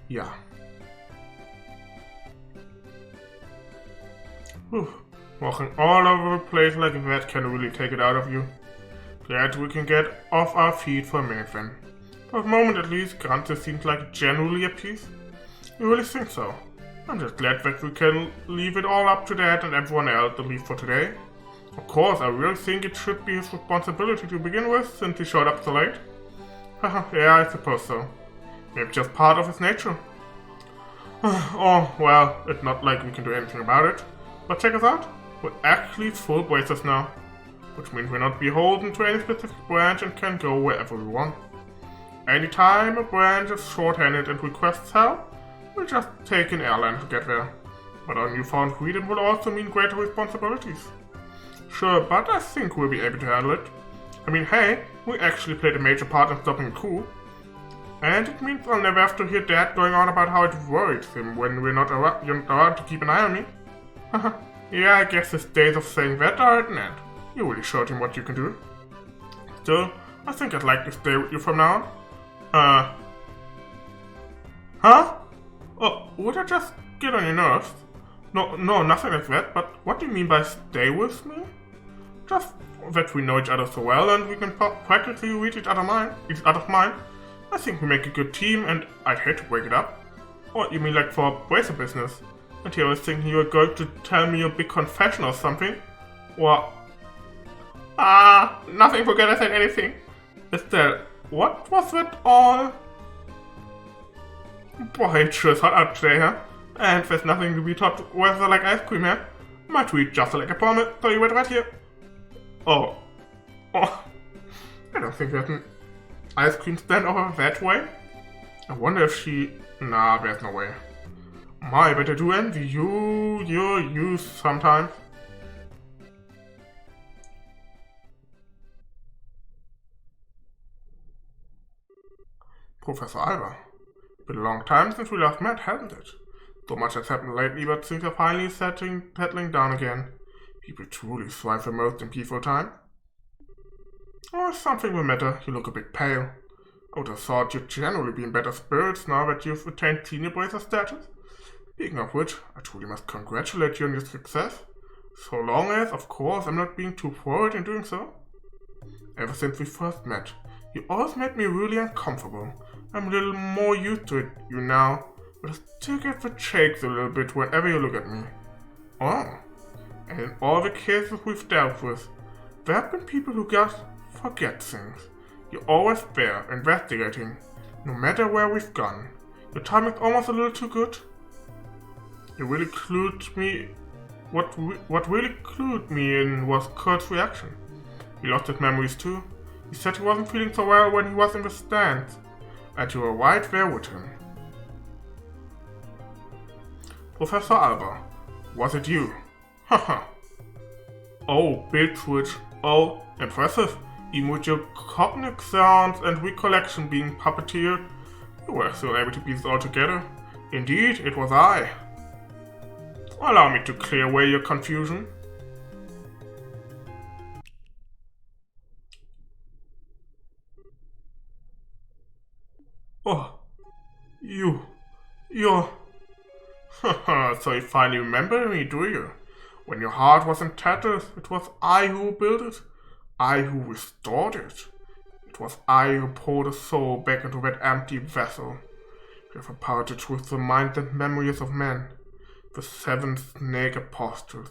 Yeah. Whew. Walking all over the place like that can really take it out of you. Glad we can get off our feet for a minute then. For the moment at least, Granta seems like generally at peace. You really think so? I'm just glad that we can leave it all up to Dad and everyone else to leave for today. Of course, I really think it should be his responsibility to begin with, since he showed up so late. Haha, yeah, I suppose so. Maybe just part of his nature. Oh, well, it's not like we can do anything about it. But check us out, we're actually full bracers now. Which means we're not beholden to any specific branch and can go wherever we want. Anytime a branch is short-handed and requests help, we'll just take an airline to get there. But our newfound freedom will also mean greater responsibilities. Sure, but I think we'll be able to handle it. I mean, hey, we actually played a major part in stopping the coup. And it means I'll never have to hear Dad going on about how it worries him when we're not around to keep an eye on me. Haha, yeah, I guess his days of saying that are at an end. You really showed him what you can do. Still, I think I'd like to stay with you from now on. Huh? Oh, would I just get on your nerves? No, nothing like that, but what do you mean by stay with me? Just that we know each other so well and we can practically read each other's mind. I think we make a good team and I'd hate to break it up. Or you mean like for bracer business? And here I was thinking you were going to tell me your big confession or something. Or... nothing, forget I said anything. Estelle, what was that all? Boy, it sure is hot out today, huh? And there's nothing to be taught weather like ice cream here. My tweet just like a promise, so you wait right here. Oh. I don't think there's an ice cream stand over that way. I wonder if she... Nah, there's no way. My, but I do envy you, your youth sometimes. Professor Alba. Been a long time since we last met, hasn't it? So much has happened lately, but things are finally settling down again. People truly thrive the most in peaceful time. Oh, something the matter. You look a bit pale. I would have thought you'd generally be in better spirits now that you've attained senior bracer status. Speaking of which, I truly must congratulate you on your success. So long as, of course, I'm not being too forward in doing so. Ever since we first met, you always made me really uncomfortable. I'm a little more used to you now, but I still get the shakes a little bit whenever you look at me. Oh, and in all the cases we've dealt with, there have been people who just forget things. You're always there, investigating, no matter where we've gone. Your timing's almost a little too good. You really clued me. What really clued me in was Kurt's reaction. He lost his memories too. He said he wasn't feeling so well when he was in the stands, and you were right there with him. Professor Alba, was it you? Haha. Oh, big switch. Oh, impressive. Even with your cognitive sounds and recollection being puppeteered, you were still able to piece it all together. Indeed, it was I. Allow me to clear away your confusion. Oh, you're... So you finally remember me, do you? When your heart was in tatters, it was I who built it. I who restored it. It was I who poured a soul back into that empty vessel. You have the power to twist the minds and memories of men. The 7 snake apostles.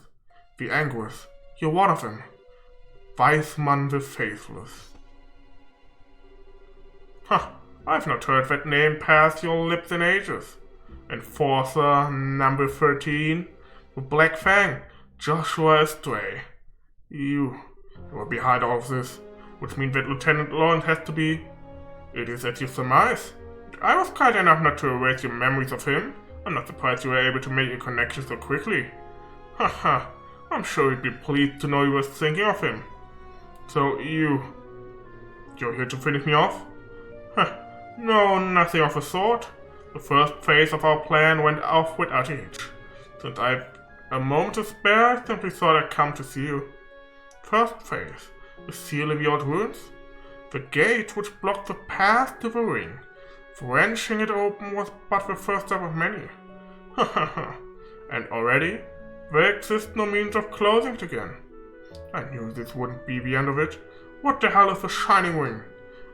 The Anguis. You're one of them. Weismann the Faithless. I've not heard that name pass your lips in ages. Enforcer number 13. The Black Fang. Joshua Astray. You were behind all of this, which means that Lieutenant Lawrence has to be... It is as you surmise. I was kind enough not to erase your memories of him. I'm not surprised you were able to make a connection so quickly. Haha, I'm sure you'd be pleased to know you were thinking of him. So you're here to finish me off? No, nothing of the sort. The first phase of our plan went off without a hitch. Since I've a moment to spare, I simply thought I'd come to see you. First phase, the seal of the old ruins. The gate which blocked the path to the ring. Wrenching it open was but the first step of many. And already, there exists no means of closing it again. I knew this wouldn't be the end of it. What the hell is the Shining Ring?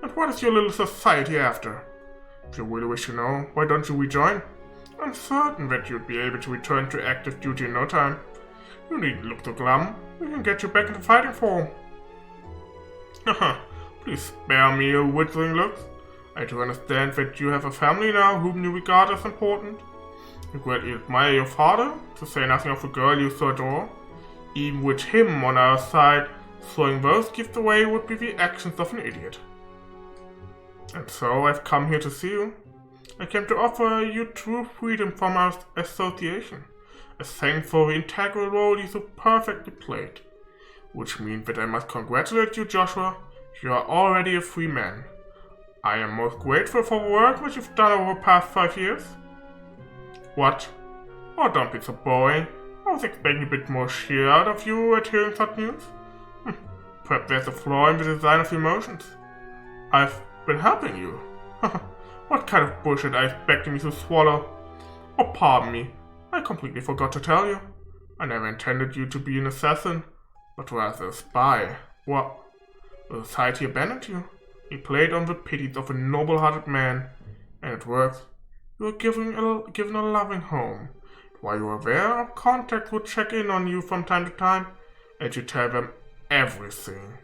And what is your little society after? If you really wish to know, why don't you rejoin? I'm certain that you'd be able to return to active duty in no time. You needn't look so glum. We can get you back into fighting form. Haha, please spare me your withering looks. I do understand that you have a family now whom you regard as important. You greatly admire your father, to say nothing of the girl you so adore. Even with him on our side, throwing those gifts away would be the actions of an idiot. And so I've come here to see you. I came to offer you true freedom from our association, as thanks for the integral role you so perfectly played. Which means that I must congratulate you, Joshua. You are already a free man. I am most grateful for the work which you've done over the past 5 years. What? Oh, don't be so boring. I was expecting a bit more cheer out of you at hearing such news. Perhaps there's a flaw in the design of the emotions. I've been helping you. What kind of bullshit are you expecting me to swallow? Oh, pardon me. I completely forgot to tell you. I never intended you to be an assassin, but rather a spy. What? The society abandoned you. We played on the pities of a noble-hearted man, and it works. You were given a loving home. While you were there, our contacts would check in on you from time to time, and you tell them everything.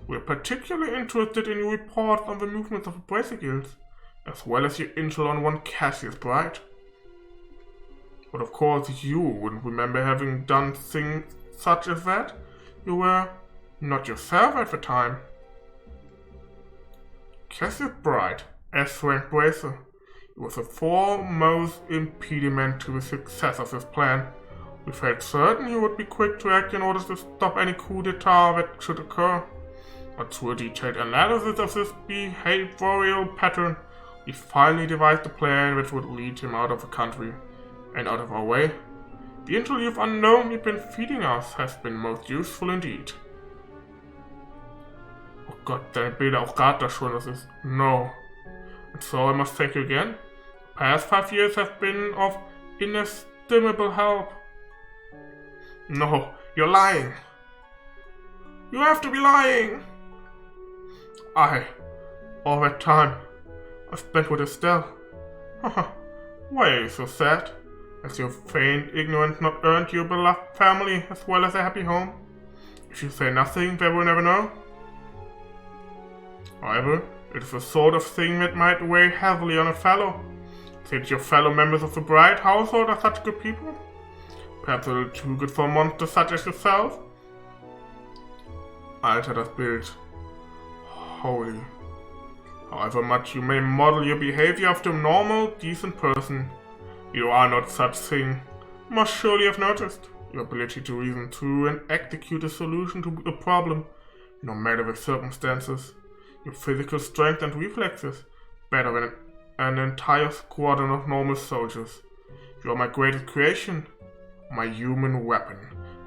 We're particularly interested in your reports on the movements of the Bracer Guilds, as well as your intel on one Cassius Bright. But of course you wouldn't remember having done things such as that. You were not yourself at the time. Cassius Bright, S-rank Bracer. It was the foremost impediment to the success of this plan. We felt certain he would be quick to act in order to stop any coup d'etat that should occur. But through a detailed analysis of this behavioral pattern, we finally devised a plan which would lead him out of the country and out of our way. The intel you've unknowingly been feeding us has been most useful indeed. Oh Gott, deine Bilder, auch gerade das schon, das ist... No. And so I must thank you again. The past 5 years have been of inestimable help. No, you're lying. You have to be lying. All that time, I spent with Estelle. Why are you so sad? Has your feigned ignorance not earned you a beloved family as well as a happy home? If you say nothing, they will never know. However, it is the sort of thing that might weigh heavily on a fellow. Since your fellow members of the Bright household are such good people. Perhaps a little too good for a monster such as yourself. Alter, das Bild. Holy. However much you may model your behavior after a normal, decent person, you are not such thing. You must surely have noticed. Your ability to reason through and execute a solution to a problem, no matter the circumstances. Your physical strength and reflexes, better than an entire squadron of normal soldiers. You are my greatest creation, my human weapon.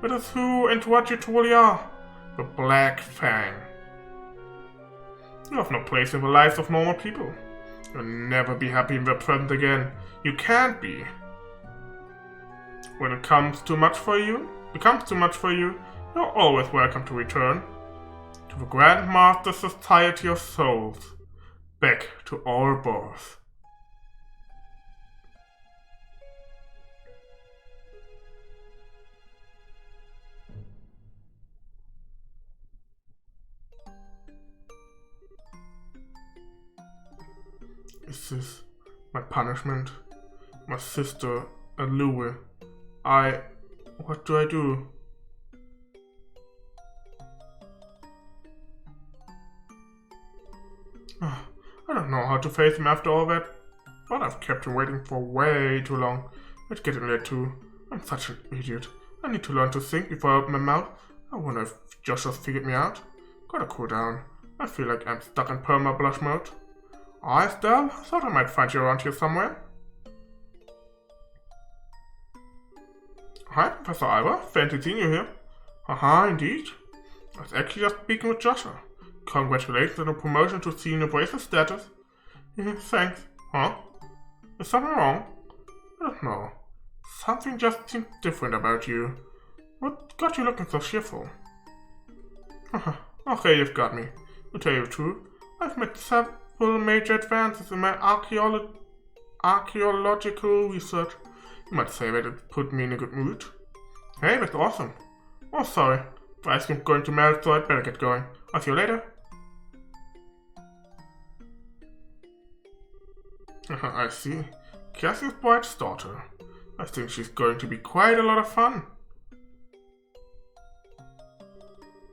That is who and what you truly are, the Black Fang. You have no place in the lives of normal people. You'll never be happy in their presence again. You can't be. When it becomes too much for you, you're always welcome to return. To the Grand Master Society of Souls. Back to Ouroboros. Is this my punishment? My sister, Louis. What do I do? I don't know how to face him after all that, but I've kept him waiting for way too long. It's getting late too. I'm such an idiot. I need to learn to think before I open my mouth. I wonder if Josh has figured me out. Gotta cool down. I feel like I'm stuck in perma blush mode. Hi, Estelle. Thought I might find you around here somewhere. Hi, Professor Alba. Fancy seeing you here. Haha, indeed. I was actually just speaking with Joshua. Congratulations on the promotion to senior bracer status. Thanks. Huh? Is something wrong? I don't know. Something just seems different about you. What got you looking so cheerful? Okay, you've got me. To tell you the truth, I've made several major advances in my archaeological research. You might say that it put me in a good mood. Hey, that's awesome. Oh, sorry. The ice cream's going to melt, so I'd better get going. I'll see you later. I see. Cassie's White's daughter. I think she's going to be quite a lot of fun.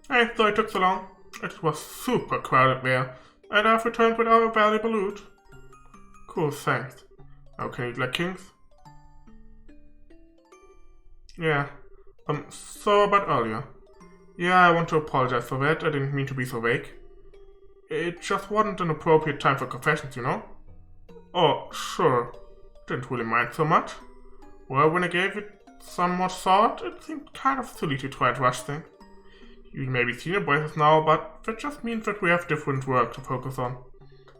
Hey, sorry it took so long. It was super crowded there, and I've returned with our valuable loot. Cool, thanks. Now can you eat like kings? Yeah. So about earlier. Yeah, I want to apologize for that. I didn't mean to be so vague. It just wasn't an appropriate time for confessions, you know? Oh, sure. Didn't really mind so much. Well, when I gave it some more thought, it seemed kind of silly to try to rush things. You may be senior voices now, but that just means that we have different work to focus on.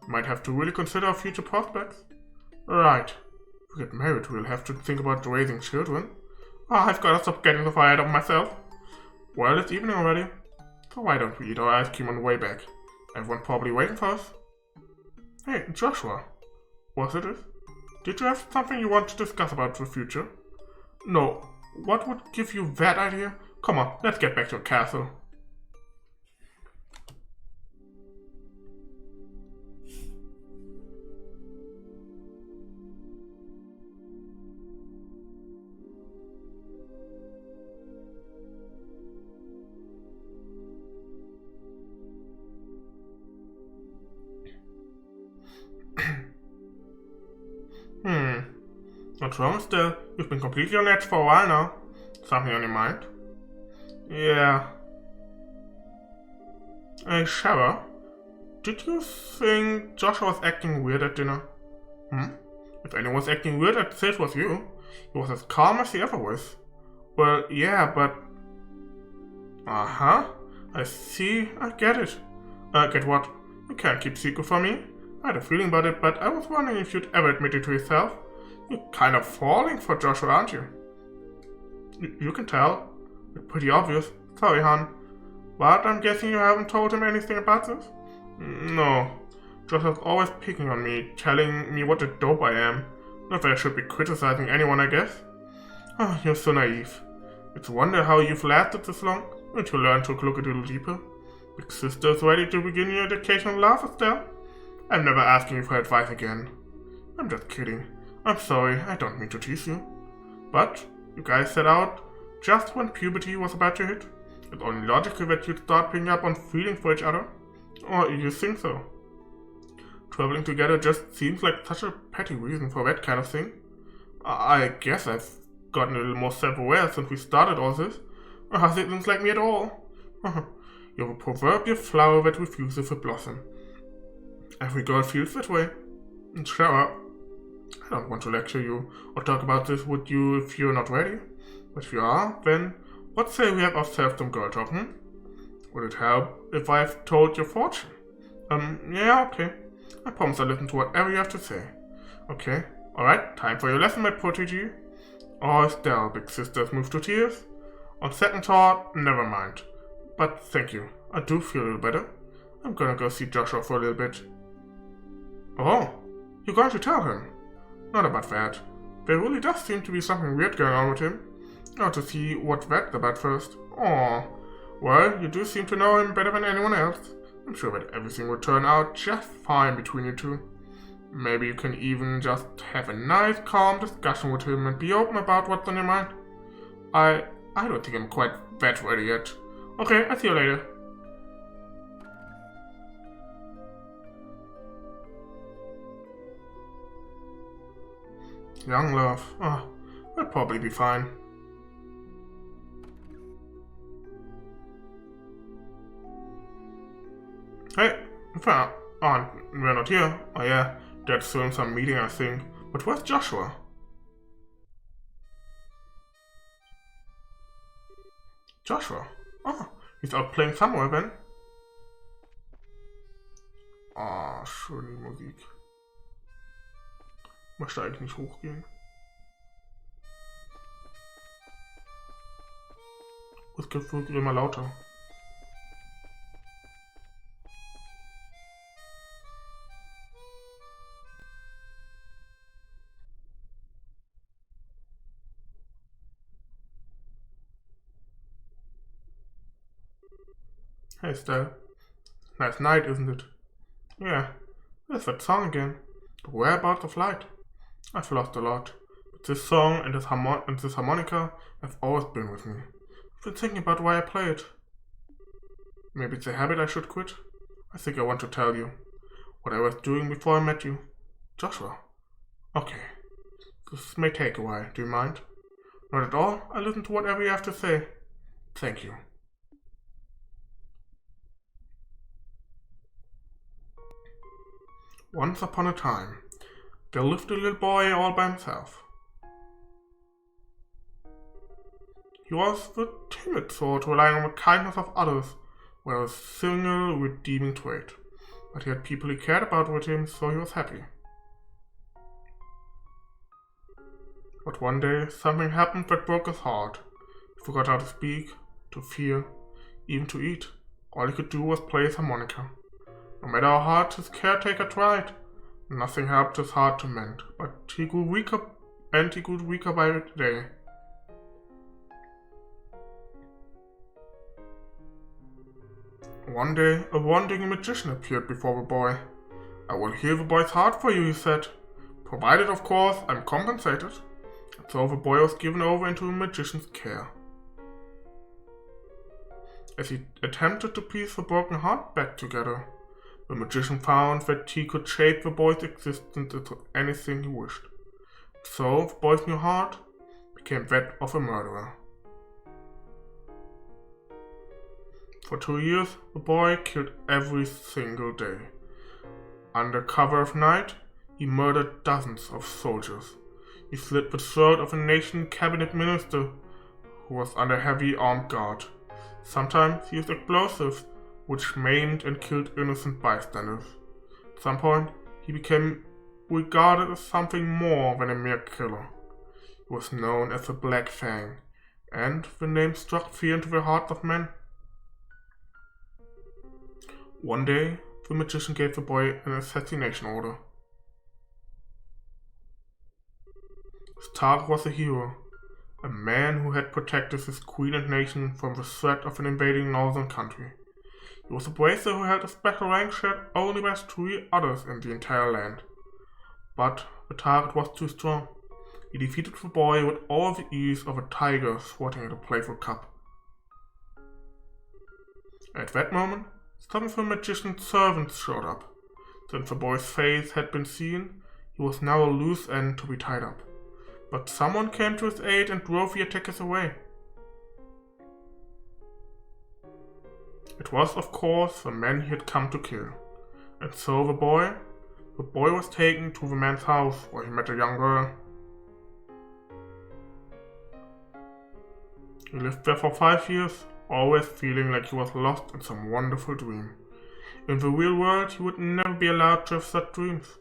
We might have to really consider our future prospects. Right. If we get married, we'll have to think about raising children. I've got to stop getting so far ahead of myself. Well, it's evening already, so why don't we eat our ice cream on the way back? Everyone's probably waiting for us. Hey, Joshua. Was it? Did you have something you want to discuss about the future? No. What would give you that idea? Come on, let's get back to the castle. What's wrong still? You've been completely on edge for a while now. Something on your mind? Yeah. Hey, Shara, did you think Joshua was acting weird at dinner? If anyone was acting weird, I'd say it was you. He was as calm as he ever was. Well, yeah, but... I see. I get it. Get what? You can't keep secret from me. I had a feeling about it, but I was wondering if you'd ever admit it to yourself. You're kind of falling for Joshua, aren't you? You can tell. It's pretty obvious. Sorry, hon. But I'm guessing you haven't told him anything about this? No. Joshua's always picking on me, telling me what a dope I am. Not that I should be criticizing anyone, I guess. Oh, you're so naive. It's a wonder how you've lasted this long. Need to learn to look a little deeper. Big sister's ready to begin your education on Laufe, Estelle. I'm never asking you for advice again. I'm just kidding. I'm sorry, I don't mean to tease you. But you guys set out just when puberty was about to hit. It's only logical that you'd start picking up on feelings for each other. Or you think so? Traveling together just seems like such a petty reason for that kind of thing. I guess I've gotten a little more self-aware since we started all this. It seems like me at all. You're a proverbial flower that refuses to blossom. Every girl feels that way. And Shara, I don't want to lecture you or talk about this with you if you're not ready. But if you are, then what say we have ourselves some girl talk, Would it help if I've told your fortune? Yeah, okay. I promise I'll listen to whatever you have to say. Okay, alright, time for your lesson, my protégé. Oh, Estelle, big sister's moved to tears. On second thought, never mind. But thank you, I do feel a little better. I'm gonna go see Joshua for a little bit. Oh, you're going to tell him? Not about that. There really does seem to be something weird going on with him. I want to see what that's about first. Aw. Well, you do seem to know him better than anyone else. I'm sure that everything will turn out just fine between you two. Maybe you can even just have a nice, calm discussion with him and be open about what's on your mind. I don't think I'm quite that ready yet. Okay, I'll see you later. Young love. I'll probably be fine. Hey, we're not here. Oh yeah, Dad's still in some meeting, I think. But where's Joshua? Joshua? Oh, he's out playing somewhere then. Oh, schöne Musik. Möchte eigentlich nicht hochgehen. Es gibt wirklich immer lauter. Hey Stell. Nice night, isn't it? Yeah, there's that song again. The whereabouts of light. I've lost a lot. But this song and this harmonica have always been with me. I've been thinking about why I play it. Maybe it's a habit I should quit? I think I want to tell you what I was doing before I met you. Joshua. Okay. This may take a while, do you mind? Not at all, I listen to whatever you have to say. Thank you. Once upon a time, there lived a little boy all by himself. He was the timid sort, relying on the kindness of others, were a single redeeming trait. But he had people he cared about with him, so he was happy. But one day, something happened that broke his heart. He forgot how to speak, to feel, even to eat. All he could do was play his harmonica. No matter how hard his caretaker tried, nothing helped his heart to mend, but he grew weaker by the day. One day, a wandering magician appeared before the boy. I will heal the boy's heart for you, he said, provided, of course, I'm compensated. And so the boy was given over into the magician's care. As he attempted to piece the broken heart back together, the magician found that he could shape the boy's existence into anything he wished. So the boy's new heart became that of a murderer. For 2 years, the boy killed every single day. Under cover of night, he murdered dozens of soldiers. He slit the throat of a nation cabinet minister who was under heavy armed guard. Sometimes he used explosives which maimed and killed innocent bystanders. At some point, he became regarded as something more than a mere killer. He was known as the Black Fang, and the name struck fear into the hearts of men. One day, the magician gave the boy an assassination order. His target was a hero, a man who had protected his queen and nation from the threat of an invading northern country. He was a bracer who held a special rank shared only by 3 others in the entire land. But the target was too strong. He defeated the boy with all the ease of a tiger swatting at a playful cub. At that moment, some of the magician's servants showed up. Since the boy's face had been seen, he was now a loose end to be tied up. But someone came to his aid and drove the attackers away. It was, of course, the man he had come to kill. And so the boy was taken to the man's house, where he met a young girl. He lived there for 5 years, always feeling like he was lost in some wonderful dream. In the real world, he would never be allowed to have such dreams.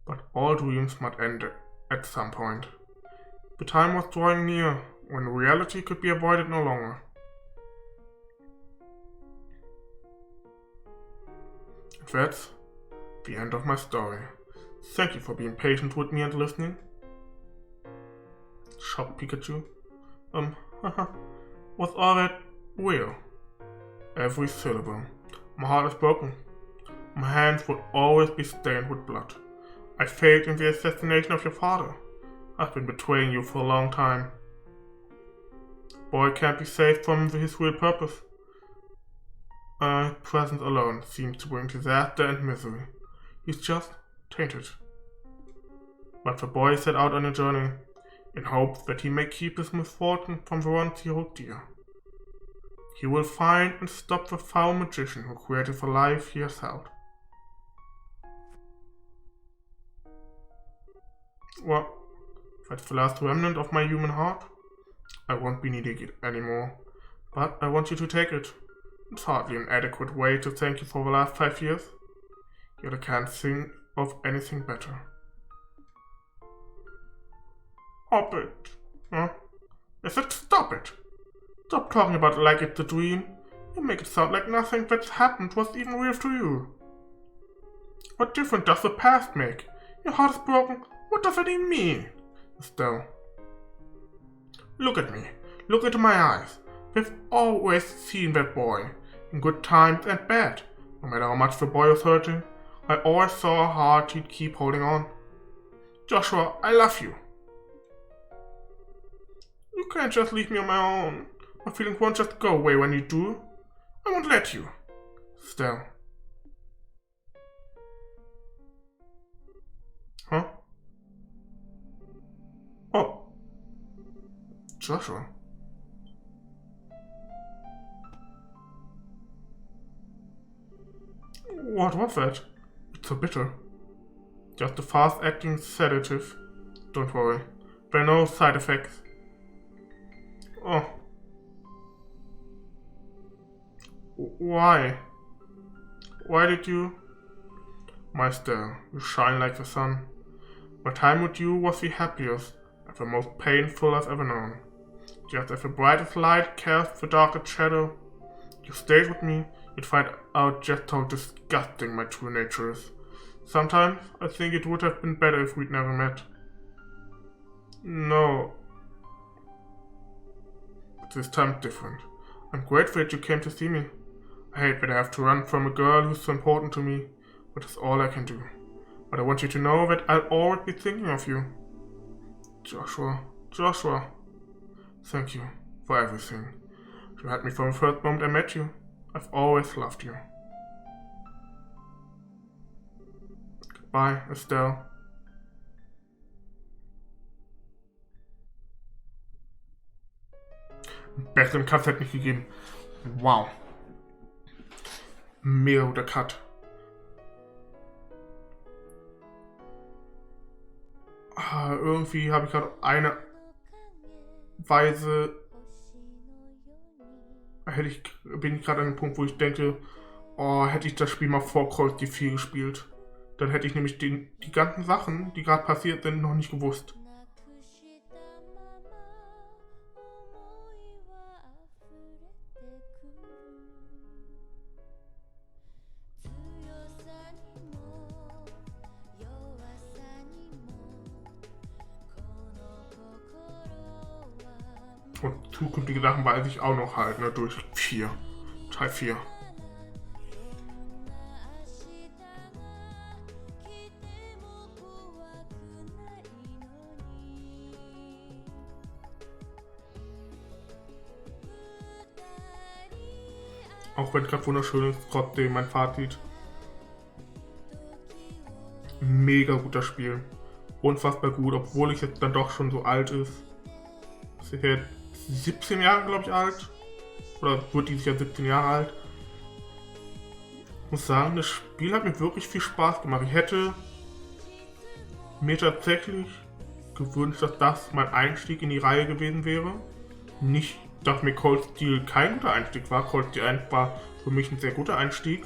But all dreams must end at some point. The time was drawing near, when reality could be avoided no longer. That's the end of my story. Thank you for being patient with me and listening. Shocked Pikachu. Was all that real? Every syllable. My heart is broken. My hands will always be stained with blood. I failed in the assassination of your father. I've been betraying you for a long time. Boy can't be saved from his real purpose. Presence alone seems to bring disaster and misery. He's just tainted. But the boy set out on a journey, in hopes that he may keep his misfortune from the ones he holds dear. He will find and stop the foul magician who created the life he has held. Well, that's the last remnant of my human heart. I won't be needing it anymore, but I want you to take it. It's hardly an adequate way to thank you for the last 5 years, yet I can't think of anything better. Stop it. Huh? I said stop it. Stop talking about it like it's a dream. You make it sound like nothing that's happened was even real to you. What difference does the past make? Your heart is broken. What does that even mean? Estelle. Look at me. Look into my eyes. We've always seen that boy, in good times and bad. No matter how much the boy was hurting, I always saw a heart he'd keep holding on. Joshua, I love you. You can't just leave me on my own. My feelings won't just go away when you do. I won't let you. Estelle. Huh? Oh. Joshua. What was that? It's so bitter. Just a fast-acting sedative. Don't worry. There are no side effects. Oh. Why? Why did you? My Estelle, you shine like the sun. My time with you was the happiest and the most painful I've ever known. Just as the brightest light casts the darkest shadow, you stayed with me, you'd find out just how disgusting my true nature is. Sometimes I think it would have been better if we'd never met. No. But this time's different. I'm grateful that you came to see me. I hate that I have to run from a girl who's so important to me, but it's all I can do. But I want you to know that I'll always be thinking of you. Joshua. Joshua. Thank you for everything. You had me from the first moment I met you. I've always loved you. Goodbye, Estelle. Besseren Cut hätte nicht gegeben. Wow. Mega guter Cut. Irgendwie habe ich gerade eine Weise, bin ich gerade an dem Punkt, wo ich denke, oh, hätte ich das Spiel mal vor Crossbell 4 gespielt. Dann hätte ich nämlich die ganzen Sachen, die gerade passiert sind, noch nicht gewusst. Und zukünftige Sachen weiß ich auch noch halt, ne, durch Teil 4. Auch wenn es gerade wunderschön ist, trotzdem mein Fazit. Mega guter Spiel. Unfassbar gut, obwohl ich jetzt dann doch schon so alt ist. Das ist jetzt 17 Jahre, glaube ich, alt. Oder wird dieses Jahr 17 Jahre alt. Ich muss sagen, das Spiel hat mir wirklich viel Spaß gemacht. Ich hätte mir tatsächlich gewünscht, dass das mein Einstieg in die Reihe gewesen wäre. Nicht, dass mir Cold Steel kein guter Einstieg war. Cold Steel 1 war für mich ein sehr guter Einstieg.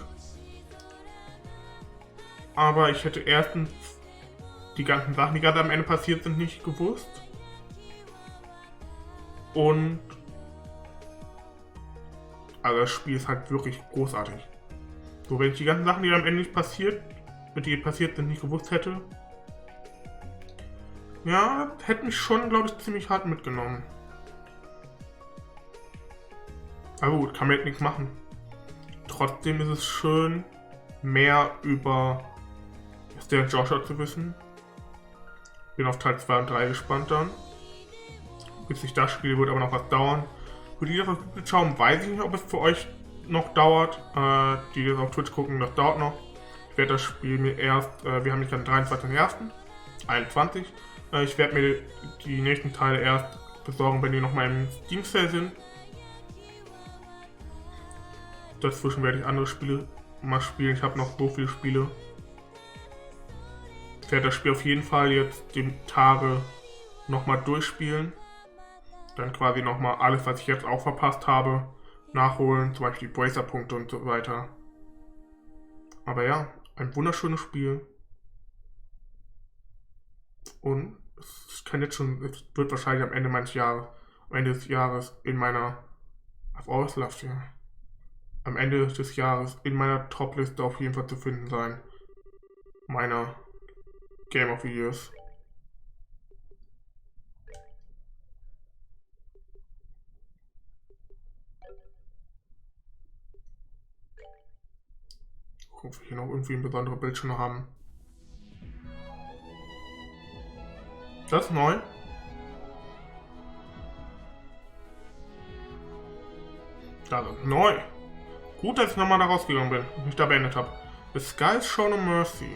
Aber ich hätte erstens die ganzen Sachen, die gerade am Ende passiert sind, nicht gewusst. Und also das Spiel ist halt wirklich großartig. So, wenn ich die ganzen Sachen, die am Ende nicht passiert sind, nicht gewusst hätte, ja, hätte mich schon, glaube ich, ziemlich hart mitgenommen. Aber gut, kann man jetzt nichts machen. Trotzdem ist es schön, mehr über der Joshua zu wissen. Bin auf Teil 2 und 3 gespannt dann. Bis ich das spiele, wird aber noch was dauern. Für die, die das auf Twitch schauen, weiß ich nicht, ob es für euch noch dauert. Die das auf Twitch gucken, das dauert noch. Ich werde das Spiel mir erst, wir haben nicht am 23.01.21. Ich werde mir die nächsten Teile erst besorgen, wenn die nochmal im Steam Sale sind. Dazwischen werde ich andere Spiele mal spielen. Ich habe noch so viele Spiele. Ich werde das Spiel auf jeden Fall jetzt die Tage nochmal durchspielen. Dann quasi nochmal alles, was ich jetzt auch verpasst habe, nachholen. Zum Beispiel die Bracer-Punkte und so weiter. Aber ja, ein wunderschönes Spiel. Und es kann jetzt schon, es wird wahrscheinlich am Ende des Jahres in meiner, I've always loved you, am Ende des Jahres in meiner Top-Liste auf jeden Fall zu finden sein. Meiner Game of the Years. Gucken, ob wir hier noch irgendwie ein besonderes Bildschirm haben. Das ist neu. Das ist neu. Gut, dass ich nochmal da rausgegangen bin und mich da beendet habe. The Sky's Show No Mercy.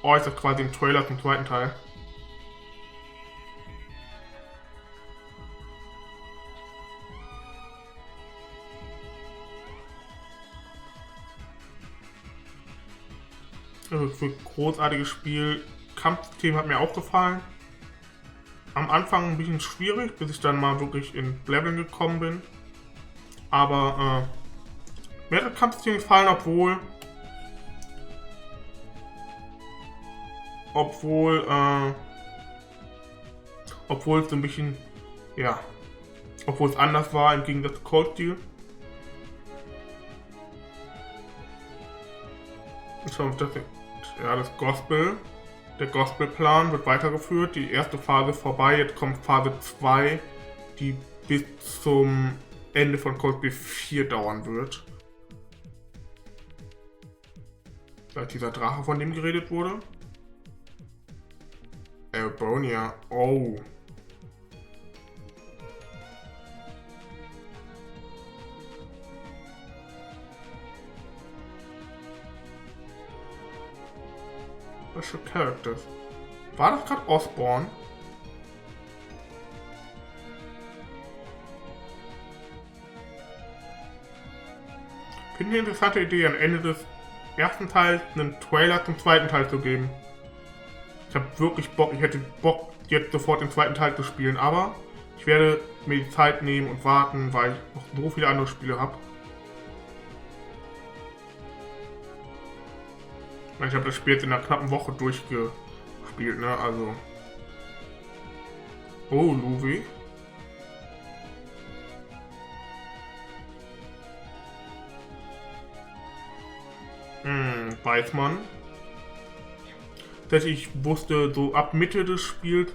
Oh, ist das quasi ein Trailer zum zweiten Teil. Also für großartiges Spiel. Kampfsystem hat mir auch gefallen. Am Anfang ein bisschen schwierig, bis ich dann mal wirklich in Leveln gekommen bin. Aber mir hat das Kampfsystem gefallen, obwohl es so ein bisschen, ja, obwohl es anders war im Gegensatz zu Cold Steel. Ja, das Gospel. Der Gospel-Plan wird weitergeführt. Die erste Phase ist vorbei. Jetzt kommt Phase 2, die bis zum Ende von Crossbell 4 dauern wird. Vielleicht dieser Drache, von dem geredet wurde. Albonia. Oh. Special Characters. War das gerade Osborne? Finde ich eine interessante Idee, am Ende des ersten Teils einen Trailer zum zweiten Teil zu geben. Ich habe wirklich Bock, ich hätte Bock, jetzt sofort den zweiten Teil zu spielen, aber ich werde mir die Zeit nehmen und warten, weil ich noch so viele andere Spiele habe. Ich habe das Spiel jetzt in einer knappen Woche durchgespielt, ne, also... Oh, Louis. Weiß man. Dass ich wusste, so ab Mitte des Spiels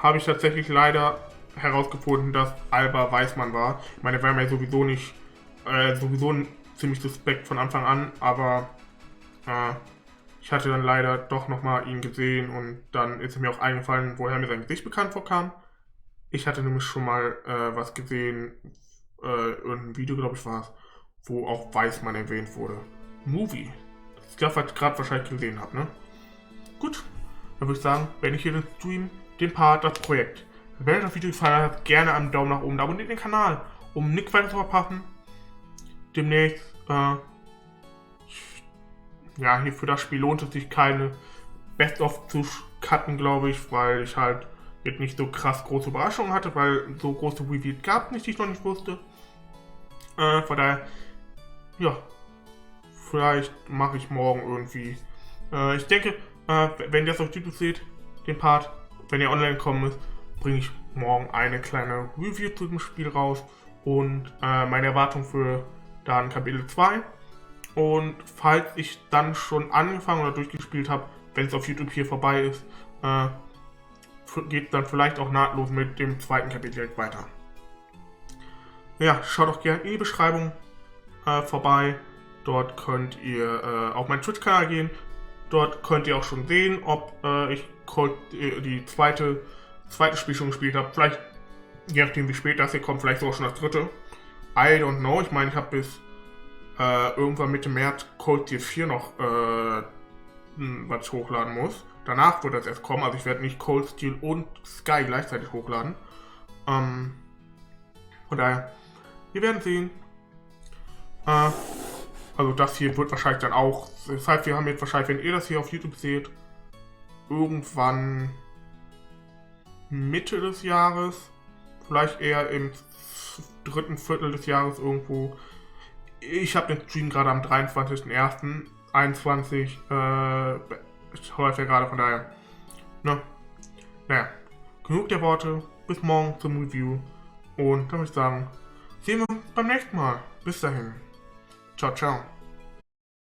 habe ich tatsächlich leider herausgefunden, dass Alba Weißmann war. Ich meine, er war mir sowieso nicht, sowieso ziemlich suspekt von Anfang an, aber ich hatte dann leider doch nochmal ihn gesehen und dann ist mir auch eingefallen, woher mir sein Gesicht bekannt vorkam. Ich hatte nämlich schon mal was gesehen, irgendein Video, glaube ich, war es, wo auch Weißmann erwähnt wurde. Movie. Das was ich gerade wahrscheinlich gesehen habe, ne? Gut, dann würde ich sagen, wenn ich hier den Stream, den Part, das Projekt. Wenn euch das Video gefallen hat, gerne einen Daumen nach oben, abonniert den Kanal, um nichts weiter zu verpassen. Demnächst, ja, hier für das Spiel lohnt es sich keine Best-of zu cutten, glaube ich, weil ich halt jetzt nicht so krass große Überraschungen hatte, weil so große Reviews gab es nicht, die ich noch nicht wusste. Von daher, ja, vielleicht mache ich morgen irgendwie. Ich denke, wenn ihr das auf YouTube seht, den Part, wenn er online gekommen ist, bringe ich morgen eine kleine Review zu dem Spiel raus und meine Erwartung für dann Kapitel 2. Und falls ich dann schon angefangen oder durchgespielt habe, wenn es auf YouTube hier vorbei ist, geht dann vielleicht auch nahtlos mit dem zweiten Kapitel direkt weiter. Ja, schaut auch gerne in die Beschreibung vorbei. Dort könnt ihr auf meinen Twitch-Kanal gehen. Dort könnt ihr auch schon sehen, ob ich die zweite Spiel schon gespielt habe. Vielleicht, je nachdem wie spät das hier kommt, vielleicht sogar schon das dritte. I don't know. Ich meine, ich habe bis irgendwann Mitte März Cold Steel 4 noch was hochladen muss. Danach wird das erst kommen. Also ich werde nicht Cold Steel und Sky gleichzeitig hochladen. Von daher, wir werden sehen. Also das hier wird wahrscheinlich dann auch, das heißt, wir haben jetzt wahrscheinlich, wenn ihr das hier auf YouTube seht, irgendwann Mitte des Jahres, vielleicht eher im dritten Viertel des Jahres irgendwo. Ich habe den Stream gerade am 23.01.21, ich läuft ja gerade, von daher, ne, naja, genug der Worte. Bis morgen zum Review. Und dann würde ich sagen, sehen wir uns beim nächsten Mal. Bis dahin. Ciao, ciao.